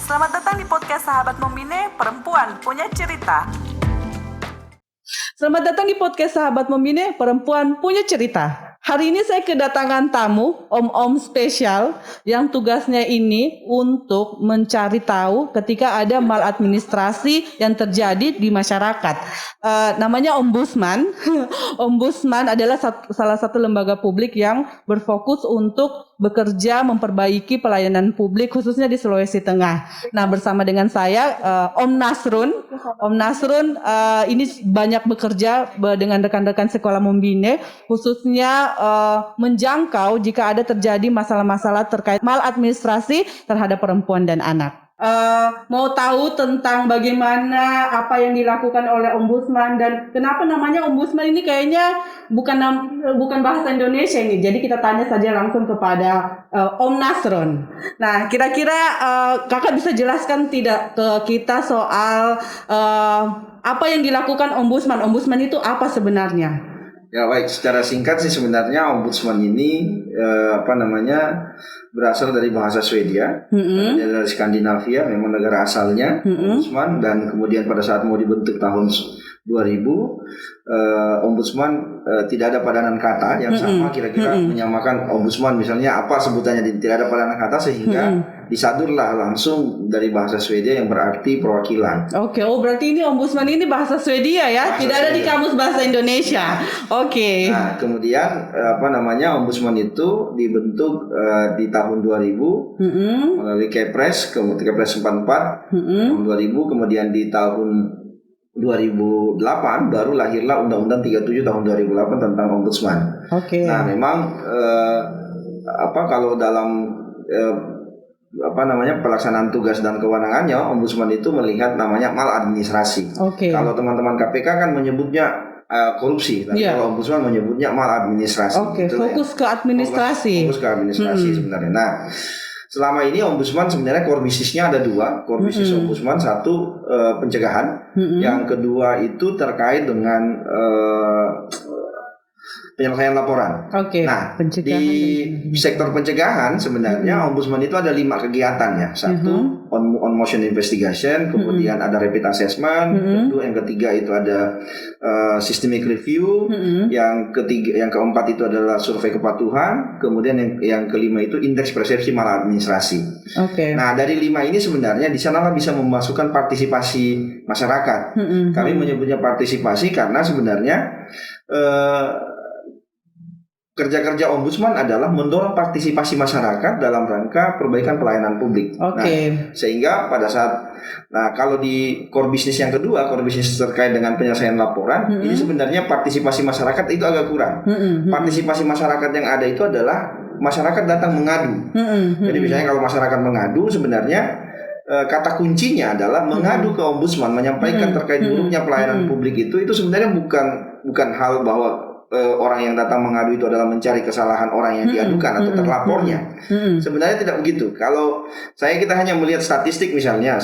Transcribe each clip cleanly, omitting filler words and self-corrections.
Selamat datang di podcast Sahabat Membine, Perempuan Punya Cerita. Selamat datang di podcast Sahabat Membine, Perempuan Punya Cerita. Hari ini saya kedatangan tamu, om-om spesial yang tugasnya ini untuk mencari tahu ketika ada maladministrasi yang terjadi di masyarakat. Namanya Ombudsman. Ombudsman adalah salah satu lembaga publik yang berfokus untuk bekerja memperbaiki pelayanan publik khususnya di Sulawesi Tengah. Nah, bersama dengan saya Om Nasrun. Om Nasrun ini banyak bekerja dengan rekan-rekan sekolah Membine, khususnya menjangkau jika ada terjadi masalah-masalah terkait maladministrasi terhadap perempuan dan anak. Mau tahu tentang bagaimana apa yang dilakukan oleh Ombudsman dan kenapa namanya Ombudsman ini kayaknya bukan bahasa Indonesia ini. Jadi kita tanya saja langsung kepada Om Nasrun. Nah, kira-kira kakak bisa jelaskan tidak ke kita soal apa yang dilakukan Ombudsman? Ombudsman itu apa sebenarnya? Ya baik, secara singkat sih sebenarnya ombudsman ini berasal dari bahasa Swedia, dari Skandinavia, memang negara asalnya ombudsman, dan kemudian pada saat mau dibentuk tahun 2000, ombudsman tidak ada padanan kata yang sama kira-kira menyamakan ombudsman misalnya apa sebutannya, tidak ada padanan kata sehingga disadurlah langsung dari bahasa Swedia yang berarti perwakilan. Oke, berarti ini ombudsman ini bahasa Swedia ya, bahasa tidak ada Swedia. Di kamus bahasa Indonesia. Oke. Nah, kemudian ombudsman itu dibentuk di tahun 2000 melalui Kepres 44 tahun 2000, kemudian di tahun 2008 baru lahirlah Undang-Undang 37 tahun 2008 tentang ombudsman. Oke. Nah, memang kalau dalam pelaksanaan tugas dan kewenangannya, ombudsman itu melihat namanya maladministrasi. Kalau teman-teman KPK kan menyebutnya korupsi, tapi kalau ombudsman menyebutnya maladministrasi. Fokus ke administrasi. Fokus ke administrasi sebenarnya. Nah, selama ini ombudsman sebenarnya core bisnisnya ada dua. Core bisnis ombudsman, satu pencegahan, yang kedua itu terkait dengan penyelesaian laporan. Nah, di sektor pencegahan sebenarnya ombudsman itu ada 5 kegiatan ya. Satu, on motion investigation, kemudian ada rapid assessment, yang ketiga itu ada systemic review, yang keempat itu adalah survei kepatuhan, kemudian yang kelima itu indeks persepsi maladministrasi. Nah, dari 5 ini sebenarnya di sanalah bisa memasukkan partisipasi masyarakat. Kami menyebutnya partisipasi karena sebenarnya kerja-kerja ombudsman adalah mendorong partisipasi masyarakat dalam rangka perbaikan pelayanan publik. Nah, sehingga pada saat, kalau di core bisnis yang kedua, core bisnis terkait dengan penyelesaian laporan, ini sebenarnya partisipasi masyarakat itu agak kurang. Partisipasi masyarakat yang ada itu adalah masyarakat datang mengadu. Jadi misalnya kalau masyarakat mengadu, sebenarnya kata kuncinya adalah mengadu ke ombudsman, menyampaikan terkait buruknya pelayanan publik itu sebenarnya bukan hal bahwa orang yang datang mengadu itu adalah mencari kesalahan orang yang diadukan atau terlapornya. Sebenarnya tidak begitu. Kalau kita hanya melihat statistik misalnya,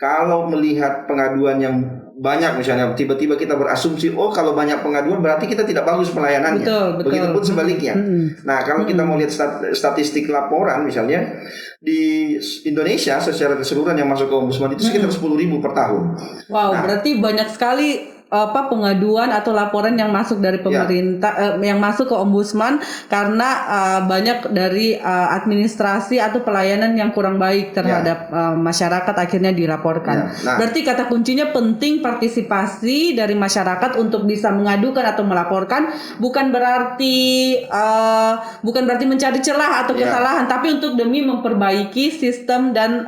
kalau melihat pengaduan yang banyak misalnya, tiba-tiba kita berasumsi kalau banyak pengaduan berarti kita tidak bagus pelayanannya. Betul. Begitupun sebaliknya. Nah, kalau kita mau lihat statistik laporan misalnya di Indonesia secara keseluruhan yang masuk ke ombudsman itu sekitar 10.000 per tahun. Wow, berarti banyak sekali pengaduan atau laporan yang masuk dari pemerintah, yang masuk ke ombudsman karena banyak dari administrasi atau pelayanan yang kurang baik terhadap masyarakat akhirnya dilaporkan. Berarti kata kuncinya penting partisipasi dari masyarakat untuk bisa mengadukan atau melaporkan, bukan berarti mencari celah atau kesalahan, tapi untuk demi memperbaiki sistem dan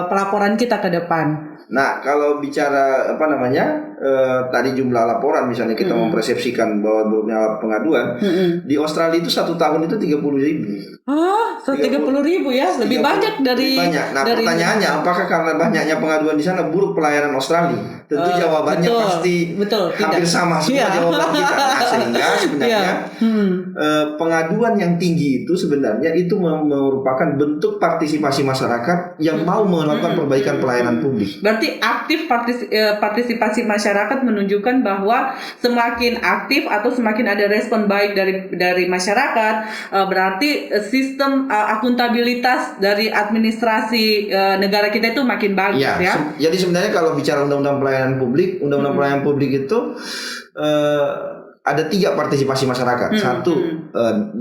pelaporan kita ke depan. Nah, kalau bicara tadi jumlah laporan misalnya kita mempersepsikan bahwa buruknya pengaduan, di Australia itu 1 tahun itu 30.000. 30.000 ya, lebih banyak dari. Nah, pertanyaannya apakah karena banyaknya pengaduan di sana buruk pelayanan Australia? tentu jawabannya pasti hampir sama semua jawaban kita. Nah, sehingga sebenarnya pengaduan yang tinggi itu sebenarnya itu merupakan bentuk partisipasi masyarakat yang mau melakukan perbaikan pelayanan publik. Berarti aktif partisipasi masyarakat menunjukkan bahwa semakin aktif atau semakin ada respon baik dari masyarakat, berarti sistem akuntabilitas dari administrasi negara kita itu makin bagus ya. Jadi sebenarnya kalau bicara undang-undang pelayanan publik, pelayanan publik itu ada 3 partisipasi masyarakat. Satu,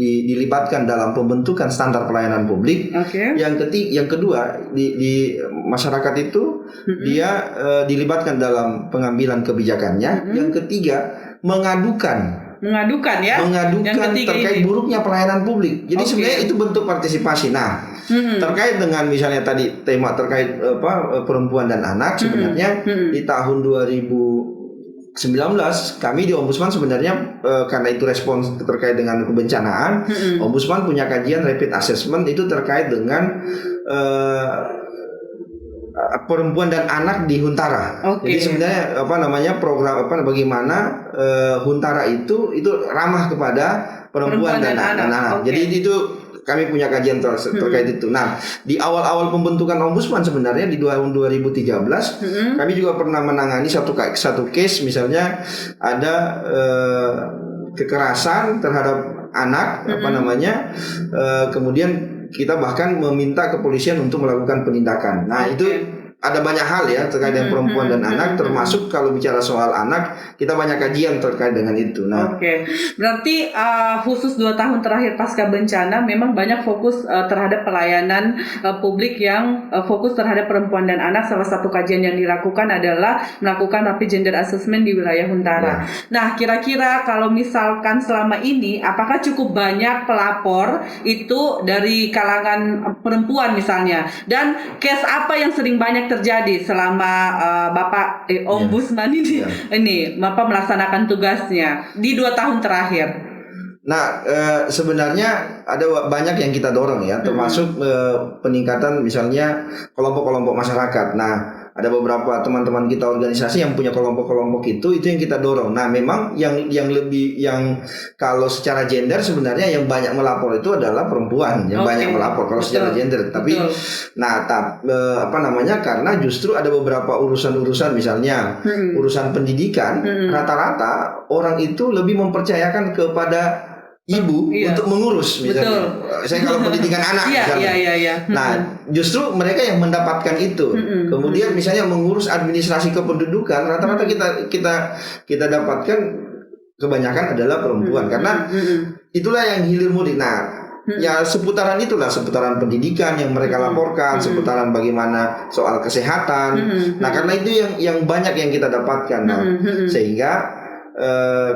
dilibatkan dalam pembentukan standar pelayanan publik. Yang kedua, di masyarakat itu dia dilibatkan dalam pengambilan kebijakannya. Yang ketiga, mengadukan terkait buruknya pelayanan publik. Jadi sebenarnya itu bentuk partisipasi. Nah, terkait dengan misalnya tadi tema terkait perempuan dan anak, sebenarnya di tahun 2019 kami di Ombudsman sebenarnya karena itu respons terkait dengan kebencanaan, Ombudsman punya kajian rapid assessment itu terkait dengan perempuan dan anak di Huntara. Jadi sebenarnya program bagaimana Huntara itu ramah kepada perempuan dan anak. Jadi itu kami punya kajian terkait itu. Nah, di awal-awal pembentukan Ombudsman sebenarnya di tahun 2013 kami juga pernah menangani satu case, misalnya ada kekerasan terhadap anak kemudian kita bahkan meminta kepolisian untuk melakukan penindakan. Nah, itu ada banyak hal ya terkait dengan perempuan dan anak, termasuk kalau bicara soal anak, kita banyak kajian terkait dengan itu. Nah, berarti khusus 2 tahun terakhir pasca bencana memang banyak fokus terhadap pelayanan publik yang fokus terhadap perempuan dan anak. Salah satu kajian yang dilakukan adalah melakukan rapid gender assessment di wilayah Huntara. Nah, kira-kira kalau misalkan selama ini apakah cukup banyak pelapor itu dari kalangan perempuan misalnya, dan case apa yang sering banyak terjadi selama Bapak Ombudsman ini Bapak melaksanakan tugasnya di 2 tahun terakhir? Nah, sebenarnya ada banyak yang kita dorong ya, termasuk peningkatan misalnya kelompok-kelompok masyarakat. Nah, ada beberapa teman-teman kita organisasi yang punya kelompok-kelompok itu yang kita dorong. Nah, memang yang kalau secara gender sebenarnya yang banyak melapor itu adalah perempuan yang banyak melapor kalau secara gender. Tapi karena justru ada beberapa urusan-urusan misalnya urusan pendidikan, rata-rata orang itu lebih mempercayakan kepada ibu untuk mengurus misalnya. Saya kalau pendidikan anak misalnya. Nah, justru mereka yang mendapatkan itu. Kemudian misalnya mengurus administrasi kependudukan, rata-rata kita dapatkan kebanyakan adalah perempuan karena itulah yang hilir mudik. Nah, ya seputaran pendidikan yang mereka laporkan, seputaran bagaimana soal kesehatan. Nah, karena itu yang banyak yang kita dapatkan. Nah, sehingga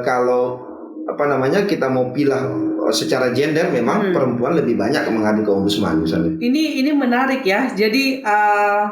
kalau kita mau pilih secara gender memang perempuan lebih banyak mengadu ke Ombudsman misalnya. Ini menarik ya. Jadi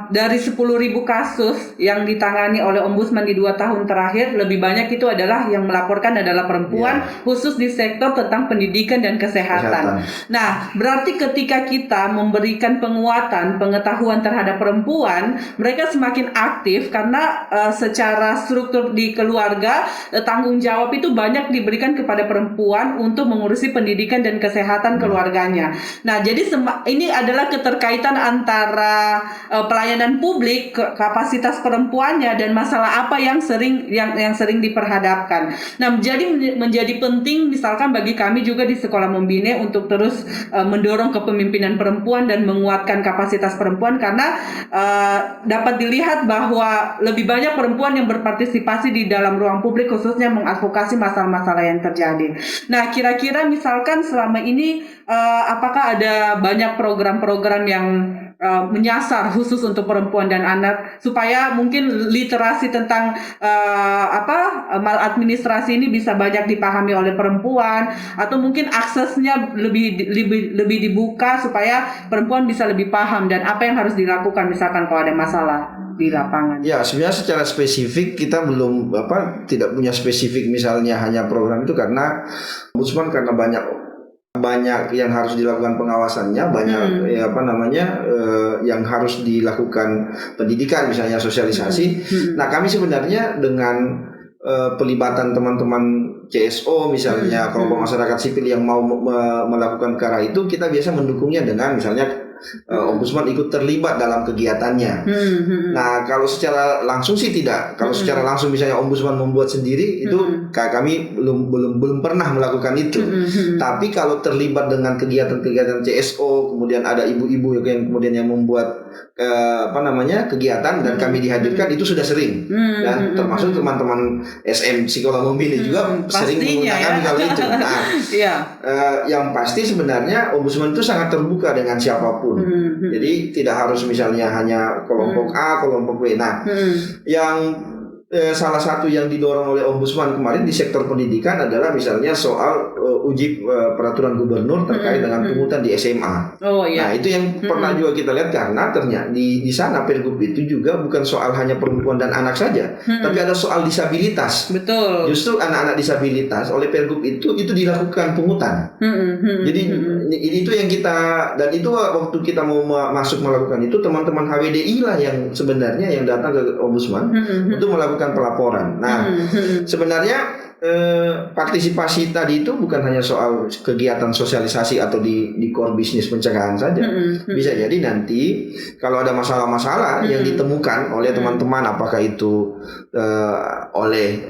dari 10.000 kasus yang ditangani oleh Ombudsman di 2 tahun terakhir, lebih banyak itu adalah yang melaporkan adalah perempuan, khusus di sektor tentang pendidikan dan kesehatan. Nah, berarti ketika kita memberikan penguatan pengetahuan terhadap perempuan, mereka semakin aktif karena secara struktur di keluarga tanggung jawab itu banyak diberikan kepada perempuan untuk mengurusi pendidikan dan kesehatan keluarganya. Nah, jadi ini adalah keterkaitan antara pelayanan publik, kapasitas perempuannya, dan masalah apa yang sering diperhadapkan. Nah, menjadi penting misalkan bagi kami juga di Sekolah Membine untuk terus mendorong kepemimpinan perempuan dan menguatkan kapasitas perempuan, karena dapat dilihat bahwa lebih banyak perempuan yang berpartisipasi di dalam ruang publik, khususnya mengadvokasi masalah-masalah yang terjadi. Nah, kira-kira misalkan selama ini apakah ada banyak program-program yang menyasar khusus untuk perempuan dan anak supaya mungkin literasi tentang maladministrasi ini bisa banyak dipahami oleh perempuan, atau mungkin aksesnya lebih dibuka supaya perempuan bisa lebih paham dan apa yang harus dilakukan misalkan kalau ada masalah di lapangan? Ya, sebenarnya secara spesifik kita belum tidak punya spesifik misalnya hanya program itu, karena Ombudsman karena banyak banyak yang harus dilakukan pengawasannya, banyak yang harus dilakukan pendidikan, misalnya sosialisasi. Nah, kami sebenarnya dengan pelibatan teman-teman CSO misalnya, kelompok masyarakat sipil yang mau melakukan ke arah itu, kita biasa mendukungnya dengan misalnya Ombudsman ikut terlibat dalam kegiatannya. Nah, kalau secara langsung sih tidak. Kalau secara langsung misalnya Ombudsman membuat sendiri itu kami belum pernah melakukan itu. Tapi kalau terlibat dengan kegiatan-kegiatan CSO, kemudian ada ibu-ibu yang kemudian yang membuat kegiatan dan kami dihadirkan, itu sudah sering. Dan termasuk teman-teman SM Psikolog Memilih juga sering mengundang kami kalau itu. Nah, yang pasti sebenarnya Ombudsman itu sangat terbuka dengan siapapun. Jadi tidak harus misalnya hanya kelompok A, kelompok B. Nah, yang salah satu yang didorong oleh Ombudsman kemarin di sektor pendidikan adalah misalnya soal uji peraturan gubernur terkait dengan pungutan di SMA. Nah, itu yang pernah juga kita lihat, karena ternyata di sana Pergub itu juga bukan soal hanya perempuan dan anak saja, tapi ada soal disabilitas. Betul. Justru anak-anak disabilitas oleh Pergub itu dilakukan pungutan. Jadi itu yang kita, dan itu waktu kita mau masuk melakukan itu, teman-teman HWDI lah yang sebenarnya yang datang ke Ombudsman untuk melakukan pelaporan. Nah, sebenarnya partisipasi tadi itu bukan hanya soal kegiatan sosialisasi atau di core bisnis pencegahan saja. Bisa jadi nanti kalau ada masalah-masalah yang ditemukan oleh teman-teman, apakah itu oleh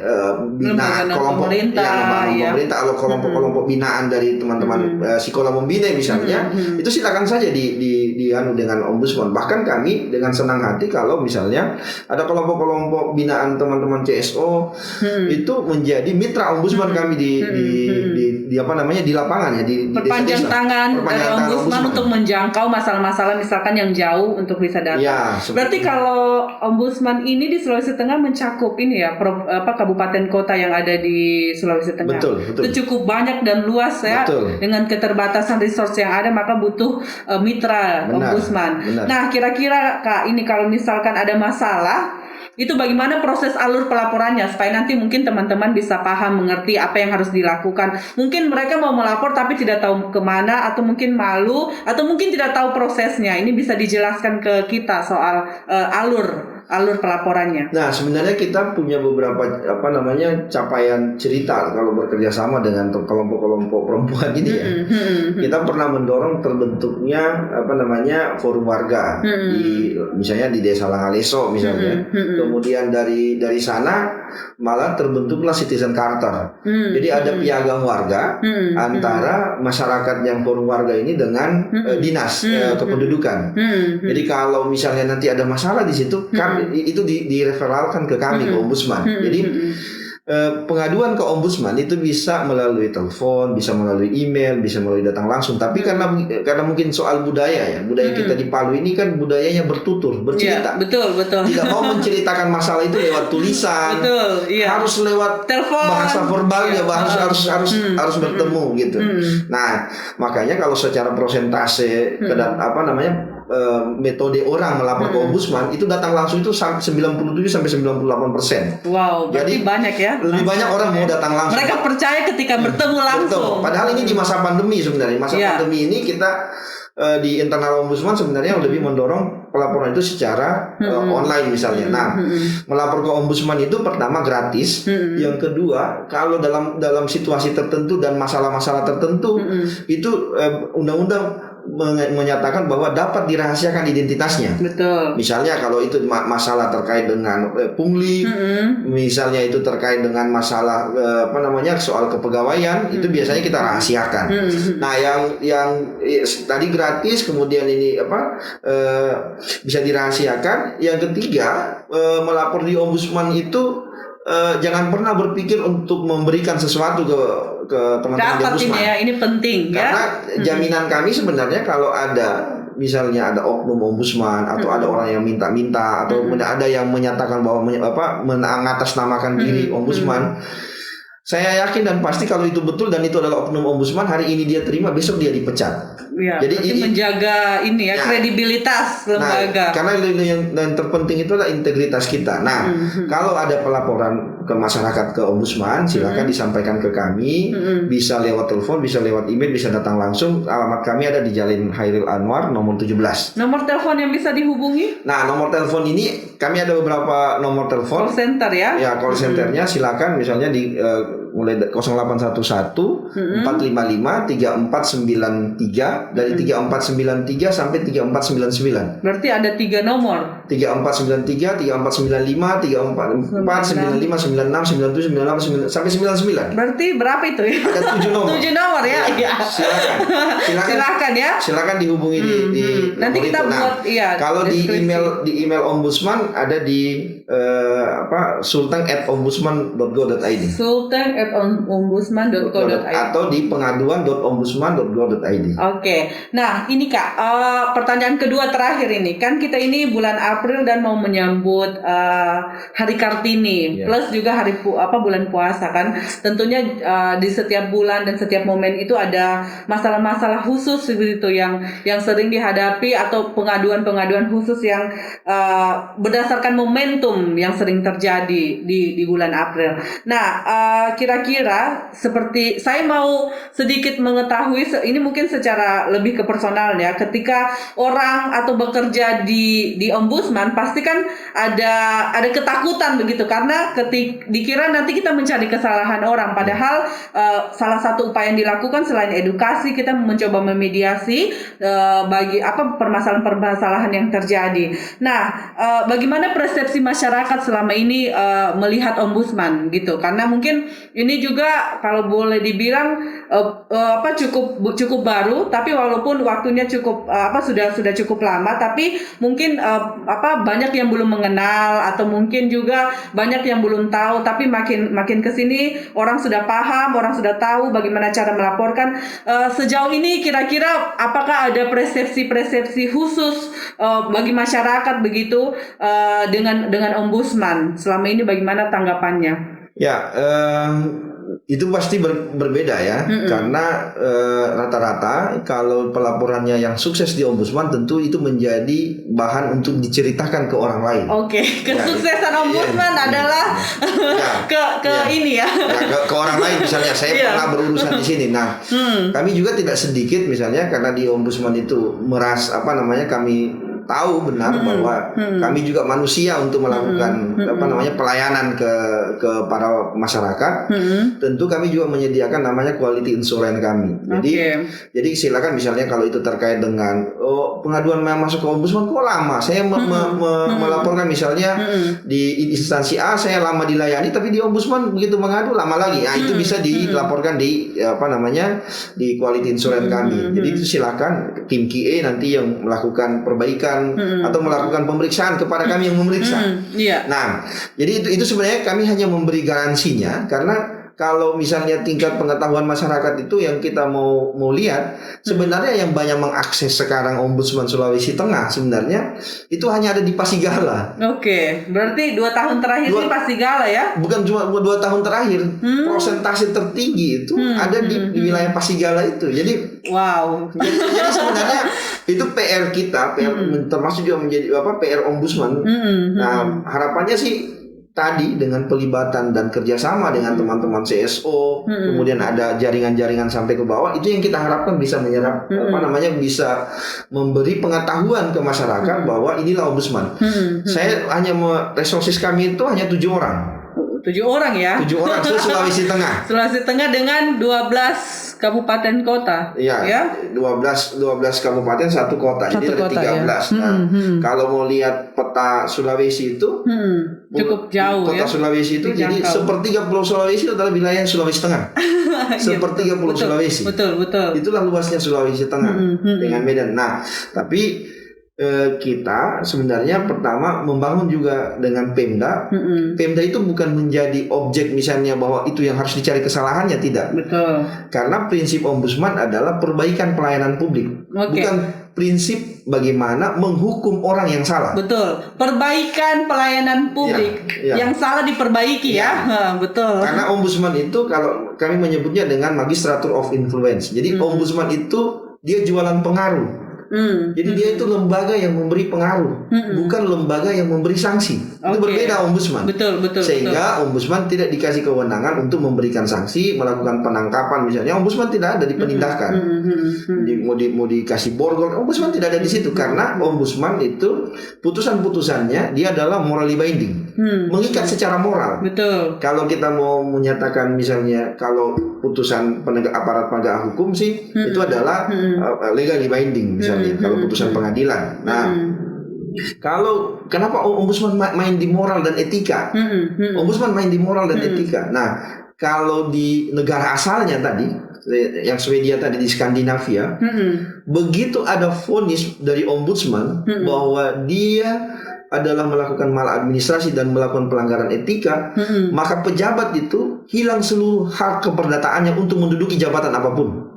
kelompok pemerintah atau kelompok-kelompok binaan dari teman-teman Psikolog Membina misalnya, itu silakan saja dianu dengan Ombudsman. Bahkan kami dengan senang hati kalau misalnya ada kelompok-kelompok binaan teman-teman CSO itu menjadi mitra Ombudsman kami di lapangan ya, di perpanjang tangan dari Ombudsman untuk menjangkau masalah-masalah misalkan yang jauh untuk bisa datang. Ya, berarti kalau Ombudsman ini di Sulawesi Tengah mencakup ini ya, kabupaten kota yang ada di Sulawesi Tengah. Betul. Itu cukup banyak dan luas ya. Betul. Dengan keterbatasan resource yang ada, maka butuh mitra Ombudsman. Benar. Nah, kira-kira Kak, ini kalau misalkan ada masalah, itu bagaimana proses alur pelaporannya supaya nanti mungkin teman-teman bisa paham, mengerti apa yang harus dilakukan. Mungkin mereka mau melapor tapi tidak tahu kemana, atau mungkin malu, atau mungkin tidak tahu prosesnya. Ini bisa dijelaskan ke kita soal alur pelaporannya. Nah, sebenarnya kita punya beberapa capaian cerita kalau bekerja sama dengan kelompok-kelompok perempuan ini ya. Kita pernah mendorong terbentuknya forum warga misalnya di Desa Langaleso misalnya. Kemudian dari sana malah terbentuklah Citizen Charter. Jadi ada piagam warga antara masyarakat yang forum warga ini dengan dinas kependudukan. Jadi kalau misalnya nanti ada masalah di situ, itu direferalkan ke kami, ke Ombudsman. Jadi pengaduan ke Ombudsman itu bisa melalui telepon, bisa melalui email, bisa melalui datang langsung. Tapi karena mungkin soal budaya kita di Palu ini kan budayanya bertutur, bercerita. Iya, betul. Tidak mau menceritakan masalah itu lewat tulisan. Betul, iya. Harus lewat telepon, bahasa verbalnya, harus bertemu gitu. Nah, makanya kalau secara prosentase metode orang melapor ke Ombudsman itu datang langsung itu 97-98%. Wow, jadi banyak ya. Lebih banyak orang mau datang langsung. Mereka percaya ketika bertemu langsung. Betul. Padahal ini di masa pandemi sebenarnya. Pandemi ini kita di internal Ombudsman sebenarnya lebih mendorong pelaporan itu secara online misalnya. Nah, melapor ke Ombudsman itu pertama gratis. Yang kedua, kalau dalam situasi tertentu dan masalah-masalah tertentu itu undang-undang menyatakan bahwa dapat dirahasiakan identitasnya. Betul. Misalnya kalau itu masalah terkait dengan pungli, misalnya itu terkait dengan masalah soal kepegawaian, itu biasanya kita rahasiakan. Nah, yang tadi gratis, kemudian ini bisa dirahasiakan. Yang ketiga, melapor di Ombudsman itu jangan pernah berpikir untuk memberikan sesuatu ke teman-teman di Ombudsman. Ini penting. Karena jaminan kami sebenarnya kalau ada misalnya ada oknum Ombudsman atau ada orang yang minta-minta atau ada yang menyatakan bahwa mengatasnamakan diri Ombudsman, Saya yakin dan pasti kalau itu betul dan itu adalah oknum ombudsman, hari ini dia terima, besok dia dipecat. Ya, jadi ini menjaga ini ya, kredibilitas lembaga. Karena yang terpenting itu adalah integritas kita. Nah, kalau ada pelaporan ke masyarakat ke ombudsman, silakan disampaikan ke kami, bisa lewat telepon, bisa lewat email, bisa datang langsung. Alamat kami ada di Jalan Hairil Anwar nomor 17. Nomor telepon yang bisa dihubungi? Nah, nomor telepon ini kami ada beberapa nomor telepon. Call center ya? Ya, call centernya silakan misalnya di mulai 0811 455 3493 dari 3493 sampai 3499. Berarti ada 3 nomor. 3493, 3495, 3495, 96, 97, 98, 99 sampai 99. Berarti berapa itu ya? Ada 7 nomor. 7 nomor ya? Ya. Silakan ya. Silakan dihubungi di nanti kita itu. buat kalau di email ombudsman ada di sultan@ombudsman.go.id. sultan@ombudsman.go.id atau di pengaduan.ombudsman.go.id. Oke. Nah, ini Kak, pertanyaan kedua terakhir ini. Kan kita ini bulan April dan mau menyambut Hari Kartini, plus juga bulan puasa kan. Tentunya di setiap bulan dan setiap momen itu ada masalah-masalah khusus begitu yang sering dihadapi atau pengaduan-pengaduan khusus yang berdasarkan momentum yang sering terjadi di bulan April. Nah, kira-kira seperti saya mau sedikit mengetahui ini mungkin secara lebih ke personal ya. Ketika orang atau bekerja di ombudsman pasti kan ada ketakutan begitu karena dikira nanti kita mencari kesalahan orang, padahal salah satu upaya yang dilakukan selain edukasi kita mencoba memediasi bagi permasalahan-permasalahan yang terjadi. Nah, bagaimana persepsi masyarakat selama ini melihat ombudsman gitu? Karena mungkin ini juga kalau boleh dibilang cukup baru, tapi walaupun waktunya cukup sudah cukup lama, tapi mungkin banyak yang belum mengenal atau mungkin juga banyak yang belum tahu, tapi makin kesini orang sudah paham, orang sudah tahu bagaimana cara melaporkan. Sejauh ini kira-kira apakah ada persepsi khusus bagi masyarakat begitu dengan ombudsman selama ini, bagaimana tanggapannya? Ya, itu pasti berbeda ya, karena rata-rata kalau pelaporannya yang sukses di ombudsman tentu itu menjadi bahan untuk diceritakan ke orang lain. Oke, kesuksesan ombudsman adalah ini ya. Ke orang lain misalnya, saya pernah berurusan di sini. Nah, kami juga tidak sedikit misalnya karena di ombudsman itu kami tahu benar bahwa kami juga manusia untuk melakukan pelayanan ke para masyarakat. Tentu kami juga menyediakan namanya quality insurance kami. Jadi silakan misalnya kalau itu terkait dengan pengaduan yang masuk ke ombudsman kok lama. Saya melaporkan misalnya di instansi A saya lama dilayani, tapi di ombudsman begitu mengadu lama lagi. Nah, itu bisa dilaporkan di di quality insurance kami. Jadi itu silakan tim QA nanti yang melakukan perbaikan atau melakukan pemeriksaan kepada kami yang memeriksa. Nah, jadi itu sebenarnya kami hanya memberi garansinya, karena kalau misalnya tingkat pengetahuan masyarakat itu yang kita mau lihat, sebenarnya yang banyak mengakses sekarang ombudsman Sulawesi Tengah sebenarnya itu hanya ada di Pasigala. Oke, berarti 2 tahun terakhir di Pasigala ya? Bukan cuma 2 tahun terakhir, persentase tertinggi itu ada di wilayah Pasigala itu. Jadi jadi sebenarnya itu PR kita, termasuk juga menjadi PR ombudsman. Nah, harapannya sih tadi dengan pelibatan dan kerjasama dengan teman-teman CSO, kemudian ada jaringan-jaringan sampai ke bawah, itu yang kita harapkan bisa menyerap bisa memberi pengetahuan ke masyarakat bahwa inilah ombudsman. Saya resources kami itu hanya 7 orang. 7 orang ya? 7 orang Sulawesi Tengah. Sulawesi Tengah dengan 12 kabupaten kota. Iya. 12 kabupaten 1 kota. Jadi ada 13. Ya? Nah, kalau mau lihat peta Sulawesi itu cukup jauh kota ya. Sulawesi itu jadi sepertiga Pulau Sulawesi adalah wilayah Sulawesi Tengah. Sepertiga Pulau Sulawesi. Betul. Itulah luasnya Sulawesi Tengah dengan Medan. Nah, tapi kita sebenarnya pertama membangun juga dengan Pemda. Pemda itu bukan menjadi objek misalnya bahwa itu yang harus dicari kesalahannya, tidak. Betul. Karena prinsip ombudsman adalah perbaikan pelayanan publik. Bukan prinsip bagaimana menghukum orang yang salah. Betul. Perbaikan pelayanan publik yang salah diperbaiki ya. Betul. Karena ombudsman itu kalau kami menyebutnya dengan magistrature of influence. Jadi ombudsman itu dia jualan pengaruh. Jadi dia itu lembaga yang memberi pengaruh, bukan lembaga yang memberi sanksi. Itu berbeda ombudsman. Betul. Sehingga ombudsman tidak dikasih kewenangan untuk memberikan sanksi, melakukan penangkapan misalnya. Ombudsman tidak ada di penindakan. Mau dikasih borgol, ombudsman tidak ada di situ karena ombudsman itu putusan-putusannya dia adalah morally binding, mengikat secara moral. Betul. Kalau kita mau menyatakan misalnya kalau putusan aparat penegak hukum sih itu adalah legally binding misalnya. Kalau putusan pengadilan. Nah, kalau kenapa ombudsman main di moral dan etika? Ombudsman main di moral dan etika. Nah, kalau di negara asalnya tadi, yang Swedia tadi di Skandinavia, begitu ada vonis dari ombudsman bahwa dia adalah melakukan maladministrasi dan melakukan pelanggaran etika, maka pejabat itu hilang seluruh hak keperdataannya untuk menduduki jabatan apapun.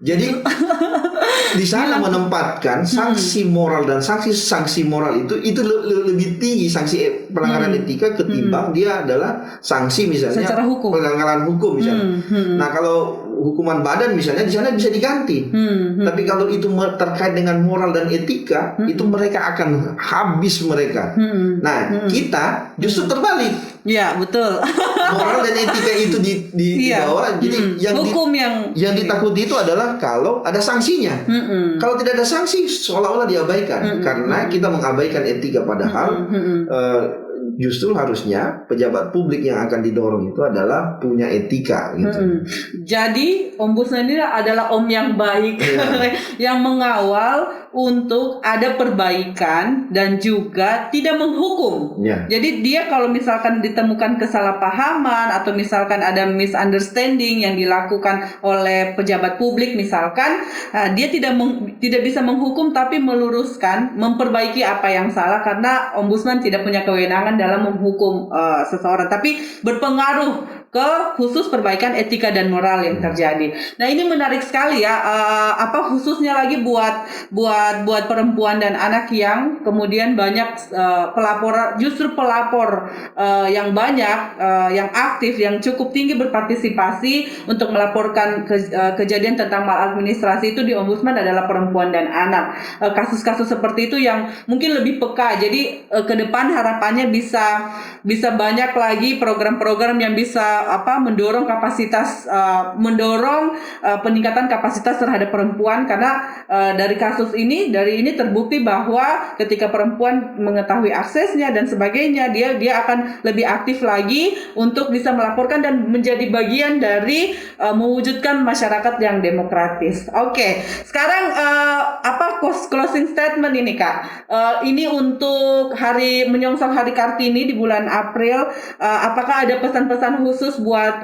Jadi di sana menempatkan sanksi moral dan sanksi moral itu lebih tinggi sanksi pelanggaran etika ketimbang dia adalah sanksi misalnya pelanggaran hukum misalnya. Nah, kalau hukuman badan misalnya di sana bisa diganti. Tapi kalau itu terkait dengan moral dan etika, itu mereka akan habis mereka. Nah, kita justru terbalik. Ya, betul. Moral dan etika itu di bawah. Jadi yang ditakuti itu adalah kalau ada sanksinya. Kalau tidak ada sanksi seolah-olah diabaikan karena kita mengabaikan etika padahal justru harusnya pejabat publik yang akan didorong itu adalah punya etika gitu. Jadi ombudsman ini adalah om yang baik yang mengawal untuk ada perbaikan dan juga tidak menghukum. Jadi dia kalau misalkan ditemukan kesalahpahaman atau misalkan ada misunderstanding yang dilakukan oleh pejabat publik misalkan, dia tidak bisa menghukum tapi meluruskan, memperbaiki apa yang salah karena ombudsman tidak punya kewenangan dalam menghukum seseorang, tapi berpengaruh ke khusus perbaikan etika dan moral yang terjadi. Nah, ini menarik sekali ya, khususnya lagi buat perempuan dan anak yang kemudian banyak pelapor yang banyak yang aktif, yang cukup tinggi berpartisipasi untuk melaporkan kejadian tentang maladministrasi itu di ombudsman adalah perempuan dan anak. Kasus-kasus seperti itu yang mungkin lebih peka. Jadi ke depan harapannya bisa banyak lagi program-program yang bisa mendorong peningkatan kapasitas terhadap perempuan karena dari kasus ini terbukti bahwa ketika perempuan mengetahui aksesnya dan sebagainya dia akan lebih aktif lagi untuk bisa melaporkan dan menjadi bagian dari mewujudkan masyarakat yang demokratis. Oke. Sekarang closing statement ini Kak. Ini untuk menyongsong Hari Kartini di bulan April, apakah ada pesan-pesan khusus buat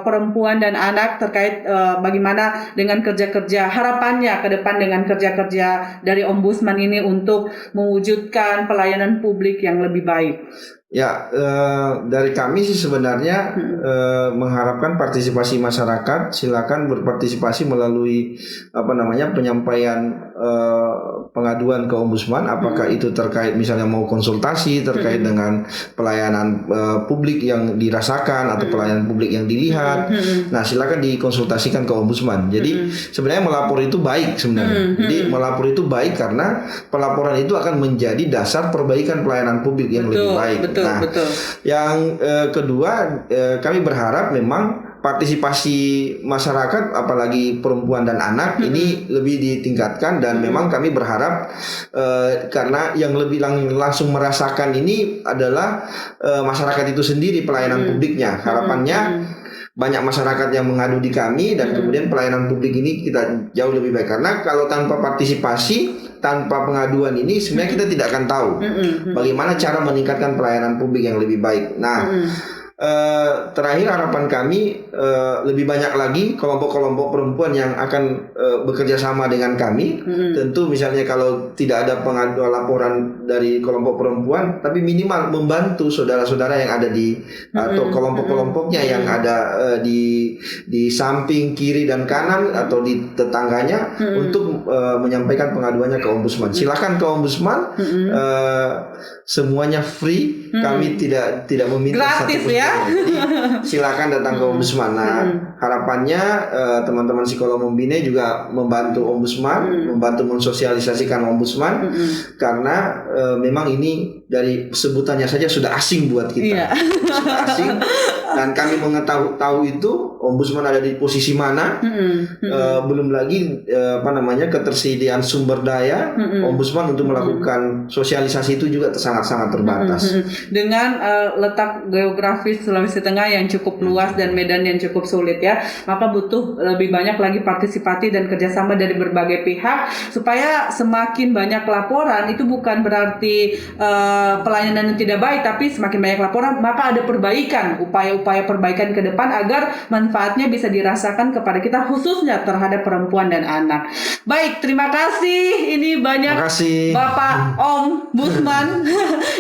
perempuan dan anak terkait bagaimana dengan kerja-kerja harapannya ke depan dengan kerja-kerja dari ombudsman ini untuk mewujudkan pelayanan publik yang lebih baik? Ya, dari kami sih sebenarnya mengharapkan partisipasi masyarakat. Silakan berpartisipasi melalui penyampaian pengaduan ke ombudsman, apakah itu terkait misalnya mau konsultasi terkait dengan pelayanan publik yang dirasakan atau pelayanan publik yang dilihat. Nah, silakan dikonsultasikan ke ombudsman. Jadi sebenarnya melapor itu baik sebenarnya. Jadi melapor itu baik karena pelaporan itu akan menjadi dasar perbaikan pelayanan publik yang lebih baik. Betul. Yang kedua, kami berharap memang partisipasi masyarakat apalagi perempuan dan anak ini lebih ditingkatkan dan memang kami berharap karena yang lebih langsung merasakan ini adalah masyarakat itu sendiri pelayanan publiknya. Harapannya banyak masyarakat yang mengadu di kami dan kemudian pelayanan publik ini kita jauh lebih baik karena kalau tanpa partisipasi, tanpa pengaduan ini sebenarnya kita tidak akan tahu bagaimana cara meningkatkan pelayanan publik yang lebih baik. Nah, terakhir harapan kami lebih banyak lagi kelompok-kelompok perempuan yang akan bekerja sama dengan kami. Tentu misalnya kalau tidak ada pengaduan laporan dari kelompok perempuan, tapi minimal membantu saudara-saudara yang ada di atau kelompok-kelompoknya yang ada di samping kiri dan kanan atau di tetangganya untuk menyampaikan pengaduannya ke ombudsman. Silakan ke ombudsman, semuanya free. Kami tidak meminta gratis satu ya. jadi silakan datang ke ombudsman. Nah, harapannya teman-teman psikolog Membine juga membantu ombudsman, membantu mensosialisasikan ombudsman, karena memang ini dari sebutannya saja sudah asing buat kita. Sudah asing, dan kami tahu itu ombudsman ada di posisi mana. Belum lagi ketersediaan sumber daya ombudsman untuk melakukan sosialisasi itu juga sangat-sangat terbatas. Dengan letak geografis Sulawesi Tengah yang cukup luas dan medan yang cukup sulit ya, maka butuh lebih banyak lagi partisipasi dan kerjasama dari berbagai pihak supaya semakin banyak laporan. Itu bukan berarti pelayanan yang tidak baik, tapi semakin banyak laporan maka ada perbaikan, upaya-upaya perbaikan ke depan agar manfaatnya bisa dirasakan kepada kita, khususnya terhadap perempuan dan anak. Baik, terima kasih. Ini banyak Bapak Ombudsman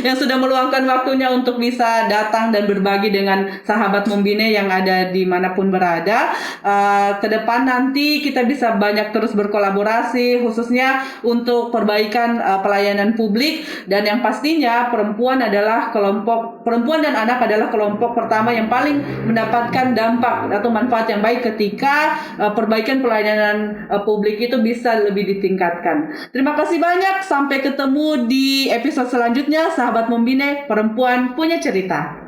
yang sudah meluangkan waktunya untuk bisa datang dan berbagi dengan sahabat Membine yang ada dimanapun berada. Ke depan nanti kita bisa banyak terus berkolaborasi, khususnya untuk perbaikan pelayanan publik, dan yang pastinya perempuan dan anak adalah kelompok pertama yang paling mendapatkan dampak atau manfaat yang baik ketika perbaikan pelayanan publik itu bisa lebih ditingkatkan. Terima kasih banyak, sampai ketemu di episode selanjutnya. Sahabat Membine, perempuan punya cerita.